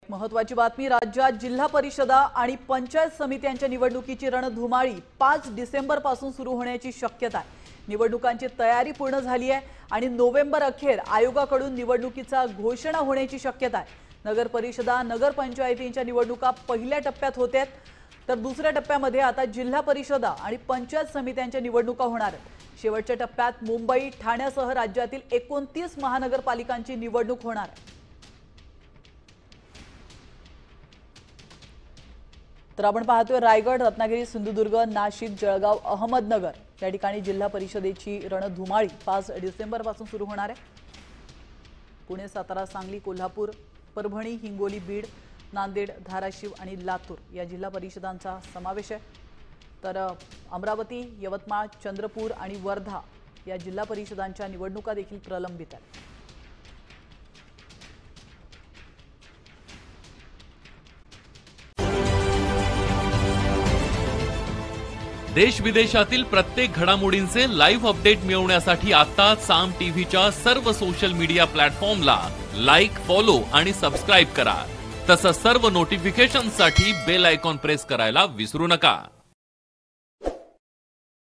महत्त्वाची बातमी, राज्यात जिल्हा परिषदा आणि पंचायत समित्यांच्या निवडणुकीची रणधुमाळी 5 डिसेंबर पासून सुरू होण्याची शक्यता आहे। निवडणुकांची तयारी पूर्ण झाली आहे आणि नोव्हेंबर अखेर आयोगाकडून निवडणुकीचा घोषणा होण्याची शक्यता आहे। नगर परिषदा नगर पंचायतींच्या निवडणुका पहिल्या टप्प्यात होत्यात, तर दुसऱ्या टप्प्यामध्ये आता जिल्हा परिषदा आणि पंचायत समित्यांच्या निवडणुका होणार आहेत। शेवटच्या टप्प्यात मुंबई, ठाण्यासह राज्यातील 29 महानगरपालिकांची निवडणूक होणार आहे। तर आपण पाहतोय रायगड, रत्नागिरी, सिंधुदुर्ग, नाशिक, जळगाव, अहमदनगर या ठिकाणी जिल्हा परिषदेची रणधुमाळी 5 डिसेंबर पासून सुरू होणार आहे। पुणे, सातारा, सांगली, कोल्हापूर, परभणी, हिंगोली, बीड, नांदेड, धाराशिव आणि लातूर या जिल्हा परिषदांचा समावेश आहे। तर अमरावती, यवतमाळ, चंद्रपूर आणि वर्धा या जिल्हा परिषदांच्या निवडणुका देखील प्रलंबित आहेत। देश विदेशातील प्रत्येक घडामोडींचे लाईव्ह अपडेट मिळवण्यासाठी आता साम टीव्हीच्या सर्व सोशल मीडिया प्लॅटफॉर्मला लाईक, फॉलो आणि सबस्क्राइब करा। तसंच सर्व नोटिफिकेशनसाठी बेल आयकॉन प्रेस करायला विसरू नका।